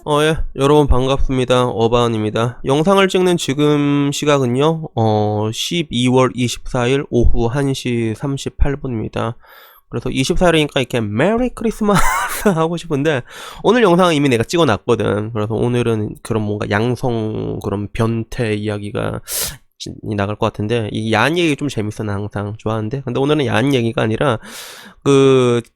예, 여러분 반갑습니다. 어바운입니다. 영상을 찍는 지금 시각은요, 12월 24일 오후 1시 38분입니다. 그래서 24일이니까 이렇게 메리 크리스마스 하고 싶은데, 오늘 영상은 이미 내가 찍어놨거든. 그래서 오늘은 그런 뭔가 양성, 그런 변태 이야기가 나갈 것 같은데, 이 야한 얘기 좀 재밌어. 나 항상 좋아하는데. 근데 오늘은 야한 얘기가 아니라,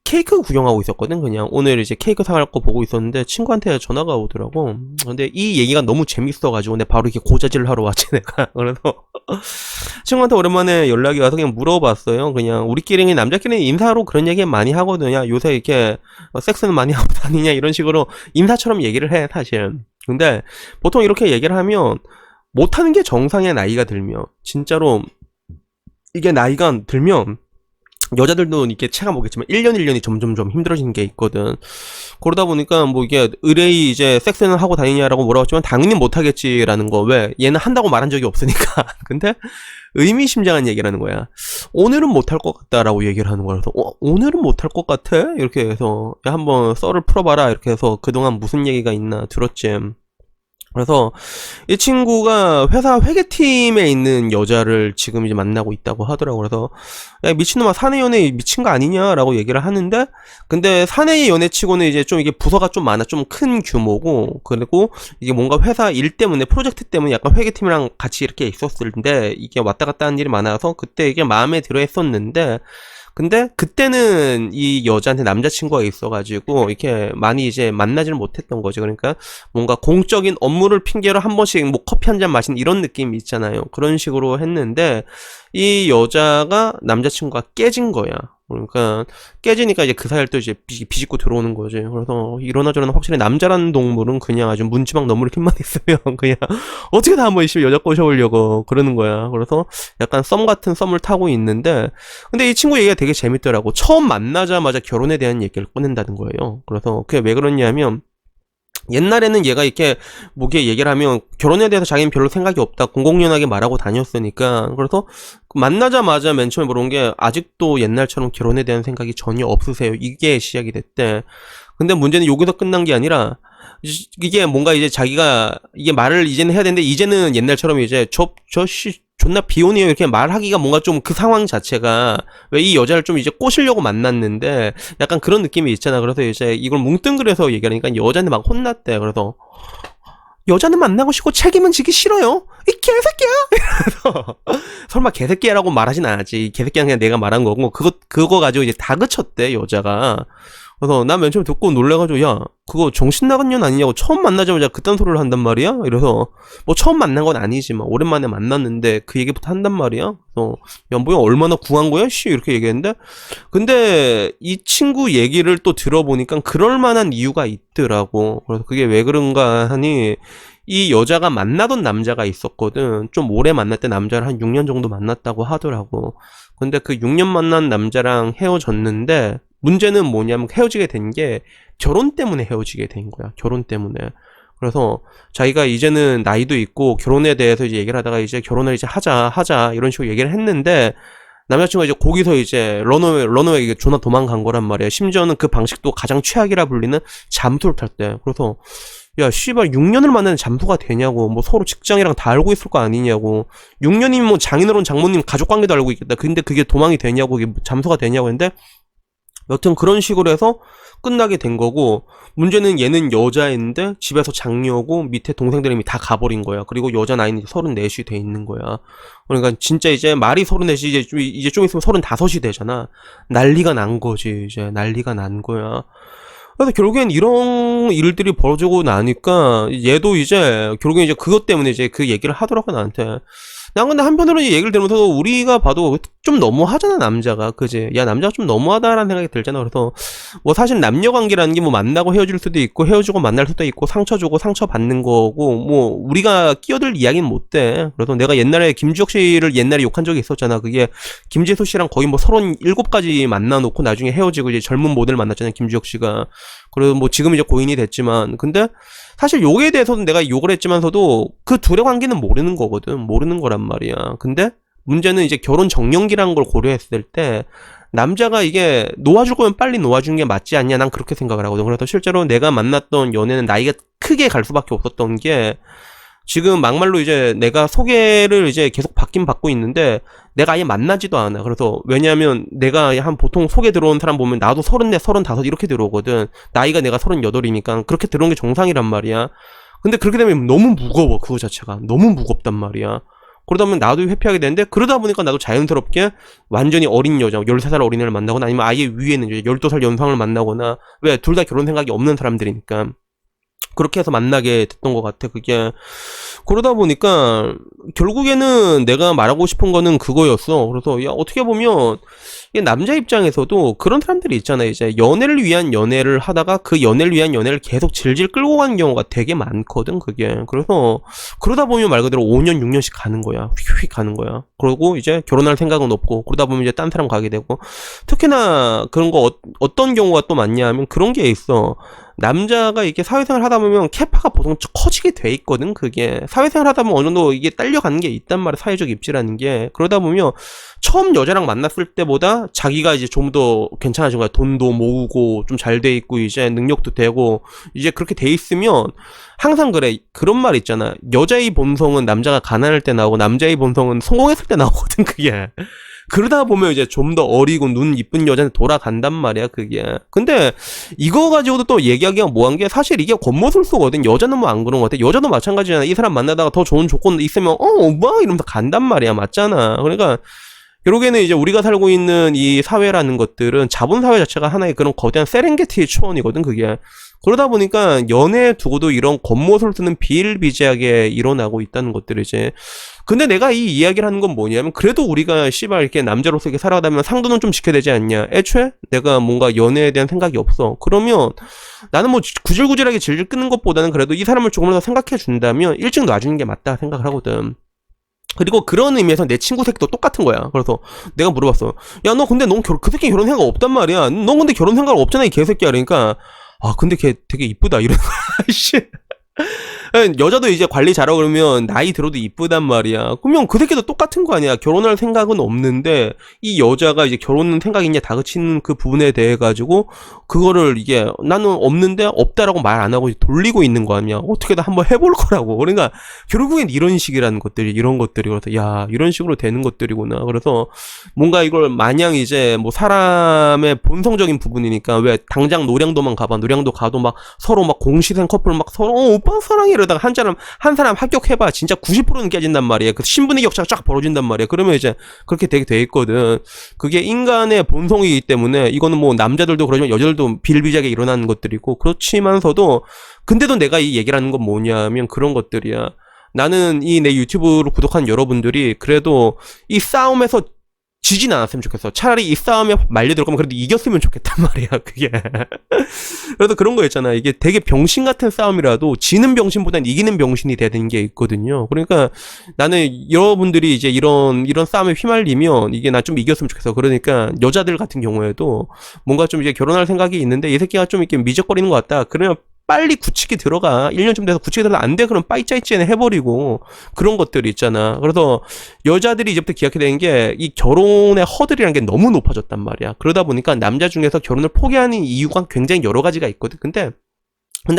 케이크 구경하고 있었거든. 그냥 오늘 이제 케이크 사갈 거 보고 있었는데 친구한테 전화가 오더라고. 근데 이 얘기가 너무 재밌어가지고 내가 바로 이렇게 고자질을 하러 왔지 내가. 그래서 친구한테 오랜만에 연락이 와서 그냥 물어봤어요. 그냥 우리끼리 남자끼리 인사로 그런 얘기 많이 하거든. 야, 요새 이렇게 섹스는 많이 하고 다니냐 이런 식으로 인사처럼 얘기를 해 사실. 근데 보통 이렇게 얘기를 하면 못하는 게 정상의 나이가 들면, 진짜로 이게 나이가 들면 여자들도 이렇게 체감 오겠지만 1년 1년이 점점점 힘들어지는 게 있거든. 그러다 보니까 뭐 이게 의뢰이 이제 섹스는 하고 다니냐라고 물어봤지만 당연히 못하겠지라는 거. 왜? 얘는 한다고 말한 적이 없으니까. 근데 의미심장한 얘기라는 거야. 오늘은 못할 것 같다라고 얘기를 하는 거라서 오늘은 못할 것 같아? 이렇게 해서 야, 한번 썰을 풀어봐라 이렇게 해서 그동안 무슨 얘기가 있나 들었지. 그래서 이 친구가 회사 회계팀에 있는 여자를 지금 이제 만나고 있다고 하더라고. 그래서 야, 미친놈아, 사내 연애 미친 거 아니냐라고 얘기를 하는데, 근데 사내 연애치고는 이제 좀 이게 부서가 좀 많아, 좀 큰 규모고, 그리고 이게 뭔가 회사 일 때문에, 프로젝트 때문에 약간 회계팀이랑 같이 이렇게 있었을 때 이게 왔다 갔다 하는 일이 많아서 그때 이게 마음에 들어 했었는데, 근데 그때는 이 여자한테 남자친구가 있어가지고 이렇게 많이 이제 만나지를 못했던 거죠. 그러니까 뭔가 공적인 업무를 핑계로 한 번씩 뭐 커피 한 잔 마시는 이런 느낌이 있잖아요. 그런 식으로 했는데 이 여자가 남자친구가 깨진 거야. 그러니까 깨지니까 이제 그 사이를 또 이제 비집고 들어오는 거지. 그래서 이러나 저러나 확실히 남자라는 동물은 그냥 아주 문지방 너물 힘만 있으면 그냥 어떻게 다 한번 여자 꼬셔오려고 그러는 거야. 그래서 약간 썸 같은 썸을 타고 있는데, 근데 이 친구 얘기가 되게 재밌더라고. 처음 만나자마자 결혼에 대한 얘기를 꺼낸다는 거예요. 그래서 그게 왜 그러냐면, 옛날에는 얘가 이렇게 뭐게 얘기를 하면 결혼에 대해서 자기는 별로 생각이 없다 공공연하게 말하고 다녔으니까, 그래서 만나자마자 맨 처음에 물어본 게 아직도 옛날처럼 결혼에 대한 생각이 전혀 없으세요, 이게 시작이 됐대. 근데 문제는 여기서 끝난 게 아니라 이게 뭔가 이제 자기가 이게 말을 이제는 해야 되는데, 이제는 옛날처럼 이제 저씨 존나 비혼이에요 이렇게 말하기가 뭔가 좀 그 상황 자체가, 왜 이 여자를 좀 이제 꼬시려고 만났는데 약간 그런 느낌이 있잖아. 그래서 이제 이걸 뭉뚱그려서 얘기하니까 여자한테 막 혼났대. 그래서 여자는 만나고 싶고 책임은 지기 싫어요 이 개새끼야. 그래서 설마 개새끼야라고 말하진 않았지. 개새끼는 그냥 내가 말한 거고, 그거 가지고 이제 다그쳤대 여자가. 그래서 난 맨 처음에 듣고 놀래가지고, 야, 그거 정신 나간 년 아니냐고, 처음 만나자마자 그딴 소리를 한단 말이야? 이래서 뭐 처음 만난 건 아니지만 오랜만에 만났는데 그 얘기부터 한단 말이야? 그래서 야, 뭐야, 얼마나 궁한 거야? 씨, 이렇게 얘기했는데, 근데 이 친구 얘기를 또 들어보니까 그럴 만한 이유가 있더라고. 그래서 그게 왜 그런가 하니, 이 여자가 만나던 남자가 있었거든. 좀 오래 만났던 남자를 한 6년 정도 만났다고 하더라고. 근데 그 6년 만난 남자랑 헤어졌는데, 문제는 뭐냐면 헤어지게 된 게 결혼 때문에 헤어지게 된 거야. 결혼 때문에. 그래서 자기가 이제는 나이도 있고 결혼에 대해서 이제 얘기를 하다가 이제 결혼을 이제 하자 이런 식으로 얘기를 했는데, 남자친구가 이제 거기서 이제 런어웨이 이게 존나 도망간 거란 말이야. 심지어는 그 방식도 가장 최악이라 불리는 잠수를 탈 때. 그래서 야, 씨발 6년을 만나는 잠수가 되냐고. 뭐 서로 직장이랑 다 알고 있을 거 아니냐고. 6년이면 뭐 장인어른 장모님 가족관계도 알고 있겠다. 근데 그게 도망이 되냐고, 이게 잠수가 되냐고 했는데, 여튼 그런 식으로 해서 끝나게 된 거고, 문제는 얘는 여자인데 집에서 장녀고 밑에 동생들이 이미 다 가버린 거야. 그리고 여자 나이는 34이 돼 있는 거야. 그러니까 진짜 이제 말이 34이 이제 좀 있으면 35이 되잖아. 난리가 난 거지. 이제 난리가 난 거야. 그래서 결국엔 이런 일들이 벌어지고 나니까 얘도 이제 결국엔 이제 그것 때문에 이제 그 얘기를 하더라고 나한테. 난 근데 한편으로는 이 얘기를 들으면서도 우리가 봐도 좀 너무하잖아 남자가, 그지? 야, 남자가 좀 너무하다라는 생각이 들잖아. 그래서 뭐 사실 남녀 관계라는 게 뭐 만나고 헤어질 수도 있고 헤어지고 만날 수도 있고 상처 주고 상처 받는 거고, 뭐 우리가 끼어들 이야기는 못 돼. 그래서 내가 옛날에 김주혁 씨를 옛날에 욕한 적이 있었잖아. 그게 김지수 씨랑 거의 뭐 37까지 만나놓고 나중에 헤어지고 이제 젊은 모델 만났잖아요, 김주혁 씨가. 그래서 뭐 지금 이제 고인이 됐지만, 근데 사실 욕에 대해서는 내가 욕을 했지만서도 그 둘의 관계는 모르는 거거든. 모르는 거란 말이야. 근데 문제는 이제 결혼 정년기라는 걸 고려했을 때 남자가 이게 놓아줄 거면 빨리 놓아주는 게 맞지 않냐, 난 그렇게 생각을 하거든. 그래서 실제로 내가 만났던 연애는 나이가 크게 갈 수밖에 없었던 게, 지금 막말로 이제 내가 소개를 이제 계속 받긴 받고 있는데 내가 아예 만나지도 않아. 그래서 왜냐하면 내가 한 보통 소개 들어온 사람 보면 나도 34, 35 이렇게 들어오거든. 나이가 내가 38이니까 그렇게 들어온 게 정상이란 말이야. 근데 그렇게 되면 너무 무거워. 그거 자체가 너무 무겁단 말이야. 그러다 보면 나도 회피하게 되는데, 그러다 보니까 나도 자연스럽게 완전히 어린 여자, 13살 어린애를 만나거나 아니면 아예 위에는 이제 12살 연상을 만나거나, 왜 둘 다 결혼 생각이 없는 사람들이니까 그렇게 해서 만나게 됐던 것 같아, 그게. 그러다 보니까, 결국에는 내가 말하고 싶은 거는 그거였어. 그래서, 야, 어떻게 보면, 이게 남자 입장에서도 그런 사람들이 있잖아. 이제, 연애를 위한 연애를 하다가 그 연애를 위한 연애를 계속 질질 끌고 가는 경우가 되게 많거든, 그게. 그래서, 그러다 보면 말 그대로 5년, 6년씩 가는 거야. 휙휙 가는 거야. 그러고 이제 결혼할 생각은 없고, 그러다 보면 이제 딴 사람 가게 되고, 특히나 그런 거 어떤 경우가 또 많냐 하면 그런 게 있어. 남자가 이렇게 사회생활 하다 보면 캐파가 보통 커지게 돼 있거든. 그게 사회생활 하다 보면 어느 정도 이게 딸려가는 게 있단 말이야, 사회적 입지라는 게. 그러다 보면 처음 여자랑 만났을 때보다 자기가 이제 좀 더 괜찮아진 거야. 돈도 모으고 좀 잘 돼 있고 이제 능력도 되고 이제 그렇게 돼 있으면 항상 그래. 그런 말 있잖아. 여자의 본성은 남자가 가난할 때 나오고 남자의 본성은 성공했을 때 나오거든, 그게. 그러다 보면 이제 좀 더 어리고 눈 이쁜 여자한테 돌아간단 말이야, 그게. 근데 이거 가지고도 또 얘기하기가 뭐한 게, 사실 이게 겉모술수거든. 여자는 뭐 안 그런 것 같아. 여자도 마찬가지잖아. 이 사람 만나다가 더 좋은 조건 있으면 뭐 이러면서 간단 말이야. 맞잖아. 그러니까 결국에는 이제 우리가 살고 있는 이 사회라는 것들은 자본사회 자체가 하나의 그런 거대한 세렝게티 초원이거든, 그게. 그러다 보니까 연애에 두고도 이런 겉모술수는 비일비재하게 일어나고 있다는 것들을 이제. 근데 내가 이 이야기를 하는 건 뭐냐면, 그래도 우리가 씨발 이렇게 남자로서 이렇게 살아가다 보면 상도는 좀 지켜야 되지 않냐. 애초에 내가 뭔가 연애에 대한 생각이 없어. 그러면 나는 뭐 구질구질하게 질질 끄는 것보다는 그래도 이 사람을 조금 더 생각해 준다면 일찍 놔주는 게 맞다 생각을 하거든. 그리고 그런 의미에서 내 친구 새끼도 똑같은 거야. 그래서 내가 물어봤어. 야, 너 근데 넌 그 새끼 결혼 생각 없단 말이야. 넌 근데 결혼 생각 없잖아, 이 개새끼야. 그러니까, 아, 근데 걔 되게 이쁘다. 이러는 거야, 씨. 여자도 이제 관리 잘하고 그러면 나이 들어도 이쁘단 말이야. 그러면 그 새끼도 똑같은 거 아니야. 결혼할 생각은 없는데 이 여자가 이제 결혼 생각이 있냐 다그치는 그 부분에 대해 가지고 그거를 이게 나는 없는데 없다라고 말 안 하고 돌리고 있는 거 아니야. 어떻게든 한번 해볼 거라고. 그러니까 결국엔 이런 식이라는 것들이, 이런 것들이. 그래서 야, 이런 식으로 되는 것들이구나. 그래서 뭔가 이걸 마냥 이제 뭐 사람의 본성적인 부분이니까, 왜 당장 노량도만 가봐. 노량도 가도 막 서로 막 공시생 커플 막 서로 오빠 사랑해 이러다가 한 사람 합격해봐 진짜 90%는 깨진단 말이야. 그 신분의 격차가 쫙 벌어진단 말이야. 그러면 이제 그렇게 되게 돼 있거든. 그게 인간의 본성이기 때문에 이거는 뭐 남자들도 그러지만 여자들도 비일비재하게 일어나는 것들이고, 그렇지만서도 근데도 내가 이 얘기를 하는 건 뭐냐면 그런 것들이야. 나는 이 내 유튜브를 구독한 여러분들이 그래도 이 싸움에서 지진 않았으면 좋겠어. 차라리 이 싸움에 말려들 거면 그래도 이겼으면 좋겠단 말이야, 그게. 그래도 그런 거 있잖아. 이게 되게 병신 같은 싸움이라도 지는 병신보단 이기는 병신이 되는 게 있거든요. 그러니까 나는 여러분들이 이제 이런 싸움에 휘말리면 이게 나 좀 이겼으면 좋겠어. 그러니까 여자들 같은 경우에도 뭔가 좀 이제 결혼할 생각이 있는데 이 새끼가 좀 이렇게 미적거리는 것 같다. 그러면 빨리 굳히게 들어가. 1년쯤 돼서 굳히게 들어가. 안 돼. 그럼 빠이짜이찌에 해버리고. 그런 것들이 있잖아. 그래서 여자들이 이제부터 기억해야 되는 게 이 결혼의 허들이라는 게 너무 높아졌단 말이야. 그러다 보니까 남자 중에서 결혼을 포기하는 이유가 굉장히 여러 가지가 있거든. 근데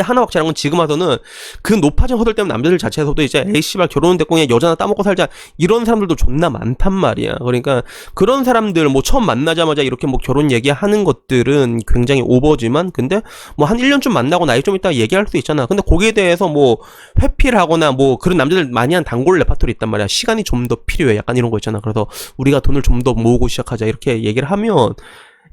하나 확실한 건 지금 와서는 그 높아진 허들 때문에 남자들 자체에서도 이제 에이 씨발 결혼은 됐고 그냥 여자나 따먹고 살자 이런 사람들도 존나 많단 말이야. 그러니까 그런 사람들 뭐 처음 만나자마자 이렇게 뭐 결혼 얘기하는 것들은 굉장히 오버지만, 근데 뭐 한 1년쯤 만나고 나이 좀 있다가 얘기할 수 있잖아. 근데 거기에 대해서 뭐 회피를 하거나 뭐 그런 남자들 많이 한 단골 레파토리 있단 말이야. 시간이 좀 더 필요해. 약간 이런 거 있잖아. 그래서 우리가 돈을 좀 더 모으고 시작하자 이렇게 얘기를 하면,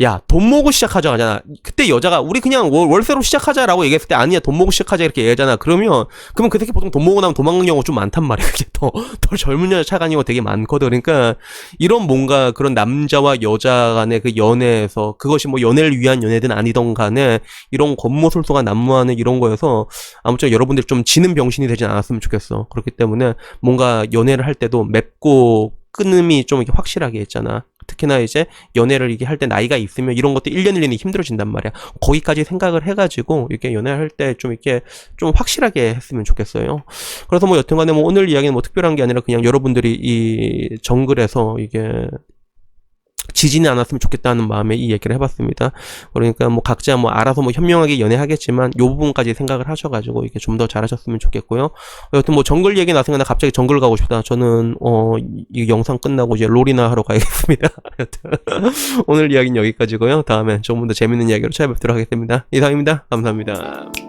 야, 돈 모으고 시작하자 하잖아. 그때 여자가 우리 그냥 월세로 시작하자라고 얘기했을 때 아니야, 돈 모으고 시작하자 이렇게 얘기하잖아. 그러면 그 새끼 보통 돈 모으고 나면 도망가는 경우가 좀 많단 말이야. 그게 더 젊은 여자 차가는 경우가 되게 많거든. 그러니까 이런 뭔가 그런 남자와 여자 간의 그 연애에서, 그것이 뭐 연애를 위한 연애든 아니던 간에 이런 겉모술소가 난무하는 이런 거여서 아무쪼록 여러분들이 좀 지는 병신이 되진 않았으면 좋겠어. 그렇기 때문에 뭔가 연애를 할 때도 맵고 끊음이 좀 이렇게 확실하게 있잖아. 특히나 이제 연애를 이게 할 때 나이가 있으면 이런 것도 1년 1년이 힘들어진단 말이야. 거기까지 생각을 해가지고 이렇게 연애할 때 좀 이렇게 좀 확실하게 했으면 좋겠어요. 그래서 뭐 여튼간에 뭐 오늘 이야기는 뭐 특별한 게 아니라 그냥 여러분들이 이 정글에서 이게 지지는 않았으면 좋겠다는 마음에 이 얘기를 해봤습니다. 그러니까 뭐 각자 뭐 알아서 뭐 현명하게 연애하겠지만 요 부분까지 생각을 하셔가지고 이게 좀 더 잘하셨으면 좋겠고요. 여튼 뭐 정글 얘기 나서면 나 갑자기 정글 가고 싶다. 저는 이 영상 끝나고 이제 롤이나 하러 가야겠습니다. 여튼 오늘 이야기는 여기까지고요. 다음엔 조금 더 재밌는 이야기로 찾아뵙도록 하겠습니다. 이상입니다. 감사합니다.